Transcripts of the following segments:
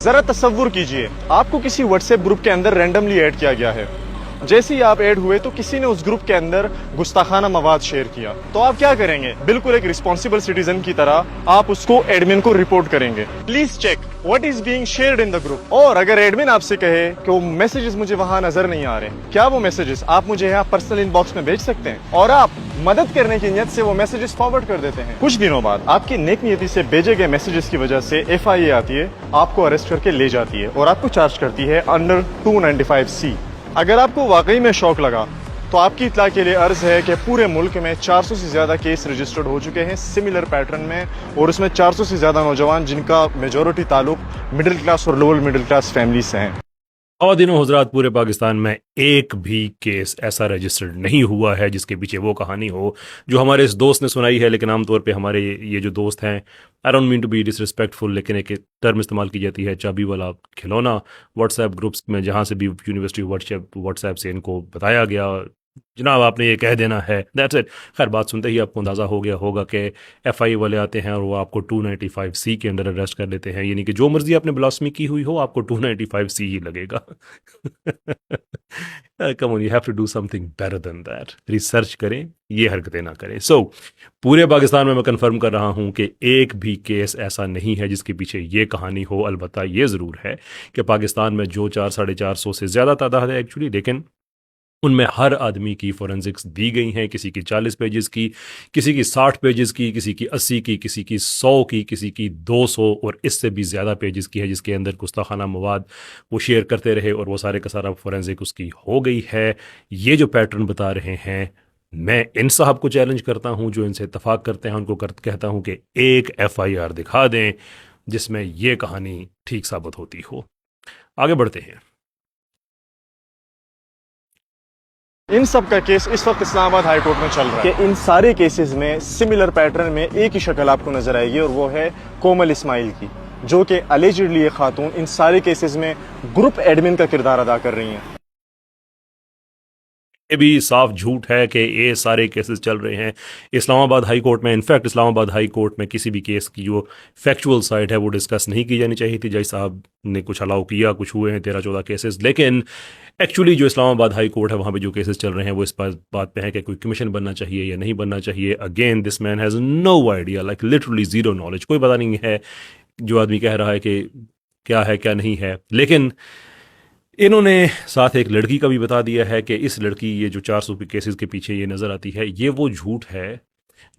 जरा तसव्वुर कीजिए, आपको किसी व्हाट्सएप ग्रुप के अंदर रैंडमली ऐड किया गया है। जैसे ही आप ऐड हुए तो किसी ने उस ग्रुप के अंदर गुस्ताखाना मवाद शेयर किया, तो आप क्या करेंगे? बिल्कुल एक रिस्पॉन्सिबल सिटीजन की तरह आप उसको एडमिन को रिपोर्ट करेंगे। Please check what is being shared in the group. और अगर एडमिन आपसे कहे कि वो मैसेजेस मुझे वहां नजर नहीं आ रहे, क्या वो मैसेजेस आप मुझे यहाँ पर्सनल इनबॉक्स में भेज सकते हैं? और आप मदद करने की नियत से वो मैसेजेस फॉरवर्ड कर देते हैं। कुछ दिनों बाद आपकी नेक नियति से भेजे गए मैसेजेस की वजह से FIA आती है, आपको अरेस्ट करके ले जाती है और आपको चार्ज करती है अंडर 295C। अगर आपको वाकई में शौक लगा तो आपकी इत्तला के लिए अर्ज है कि पूरे मुल्क में 400 से ज्यादा केस रजिस्टर्ड हो चुके हैं सिमिलर पैटर्न में, और उसमें 400 से ज्यादा नौजवान जिनका मेजॉरिटी ताल्लुक मिडिल क्लास और लोअर मिडिल क्लास फैमिली से हैं। दिनों हजरात, पूरे पाकिस्तान में एक भी केस ऐसा रजिस्टर्ड नहीं हुआ है जिसके पीछे वो कहानी हो जो हमारे इस दोस्त ने सुनाई है। लेकिन आमतौर पे हमारे ये जो दोस्त हैं, I don't mean to be disrespectful, लेकिन एक टर्म इस्तेमाल की जाती है चाबी वाला खिलौना। व्हाट्सएप ग्रुप्स में जहाँ से भी यूनिवर्सिटी व्हाट्सएप से इनको बताया गया, जनाब आपने ये कह देना है, दैट्स इट। खैर, बात सुनते ही आपको अंदाज़ा हो गया होगा कि FIA वाले आते हैं और वो आपको 295C के अंदर अरेस्ट कर लेते हैं। यानी कि जो मर्जी आपने ब्लास्मी की हुई हो, आपको 295C ही लगेगा। Come on, you have to do something better than that. Research करें, ये हरकतें ना करें। पूरे पाकिस्तान में मैं कंफर्म कर रहा हूँ कि एक भी केस ऐसा नहीं है जिसके पीछे ये कहानी हो। अलबत्ता ये ज़रूर है कि पाकिस्तान में जो 400-450 से ज़्यादा तादाद है एक्चुअली, लेकिन उनमें हर आदमी की फोरेंसिक्स दी गई हैं। किसी की 40 पेजेस की, किसी की 60 पेजेस की, किसी की 80 की, किसी की 100 की, किसी की 200 और इससे भी ज़्यादा पेजेस की है, जिसके अंदर गुस्ताखाना मवाद वो शेयर करते रहे और वो सारे का सारा फोरेंसिक उसकी हो गई है। ये जो पैटर्न बता रहे हैं, मैं इन साहब को चैलेंज करता हूं, जो इनसे इतफाक़ करते हैं उनको कहता हूं कि एक FIR दिखा दें जिसमें ये कहानी ठीक साबित होती हो। आगे बढ़ते हैं। इन सब का केस इस वक्त इस्लामाबाद हाई कोर्ट में चल रहा है कि इन सारे केसेस में सिमिलर पैटर्न में एक ही शक्ल आपको नजर आएगी, और वो है कोमल इस्माइल की, जो कि अलेजिडली ये खातून इन सारे केसेस में ग्रुप एडमिन का किरदार अदा कर रही हैं। ये भी साफ झूठ है कि ये सारे केसेस चल रहे हैं इस्लामाबाद हाई कोर्ट में। इनफैक्ट इस्लामाबाद हाई कोर्ट में किसी भी केस की जो फैक्चुअल साइड है वो डिस्कस नहीं की जानी चाहिए थी। जज साहब ने कुछ अलाउ किया, कुछ हुए हैं 13-14 केसेस, लेकिन एक्चुअली जो इस्लामाबाद हाई कोर्ट है वहाँ पे जो केसेस चल रहे हैं वो इस बात पे है कि कोई कमीशन बनना चाहिए या नहीं बनना चाहिए। Again this man has no idea, like literally zero knowledge. कोई पता नहीं है जो आदमी कह रहा है कि क्या है क्या नहीं है। लेकिन इन्होंने साथ एक लड़की का भी बता दिया है कि इस लड़की, ये जो 400 के केसेस के पीछे ये नज़र आती है, ये वो झूठ है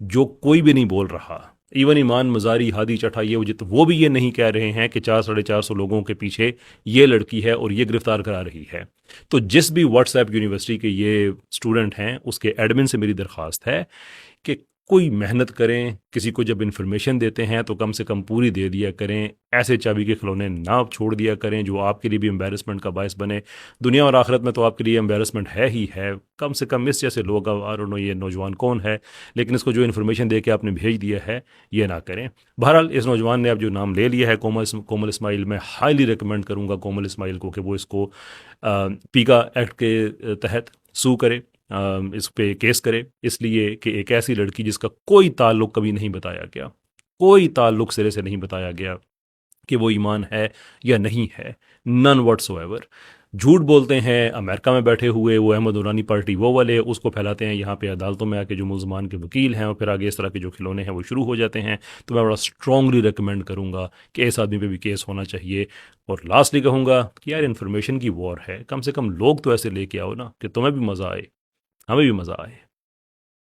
जो कोई भी नहीं बोल रहा। इवन ईमान मज़ारी, हादी चठा, ये वो भी ये नहीं कह रहे हैं कि 400-450 लोगों के पीछे ये लड़की है और ये गिरफ्तार करा रही है। तो जिस भी व्हाट्सएप यूनिवर्सिटी के ये स्टूडेंट हैं, उसके एडमिन से मेरी दरख्वास्त है कि कोई मेहनत करें, किसी को जब इन्फॉर्मेशन देते हैं तो कम से कम पूरी दे दिया करें। ऐसे चाबी के खिलौने ना छोड़ दिया करें जो आपके लिए भी एम्बेरसमेंट का बायस बने। दुनिया और आखिरत में तो आपके लिए एम्बेरसमेंट है ही है। कम से कम इस जैसे लोग, आई डोंट नो ये नौजवान कौन है, लेकिन इसको जो इन्फॉर्मेशन दे के आपने भेज दिया है, ये ना करें। बहरहाल, इस नौजवान ने अब जो नाम ले लिया है कोमल इस्माइल, मैं हाईली रिकमेंड करूँगा कोमल इस्माइल को कि वो इसको पीका एक्ट के तहत सू करे, इस पे केस करे, इसलिए कि एक ऐसी लड़की जिसका कोई ताल्लुक कभी नहीं बताया गया, कोई ताल्लुक सिरे से नहीं बताया गया कि वो ईमान है या नहीं है, नन व्हाट्सोएवर। झूठ बोलते हैं अमेरिका में बैठे हुए वो अहमद उरानी पार्टी वो वाले, उसको फैलाते हैं यहाँ पे अदालतों में आके जो मुल्ज़मान के वकील हैं, और फिर आगे इस तरह के जो खिलौने हैं वो शुरू हो जाते हैं। तो मैं बड़ा स्ट्रांगली रिकमेंड करूँगा कि इस आदमी पे भी केस होना चाहिए। और लास्टली कहूँगा कि यार, इन्फॉर्मेशन की वॉर है, कम से कम लोग तो ऐसे लेके आओ ना कि तुम्हें भी मज़ा आए, हमें भी मज़ा आए।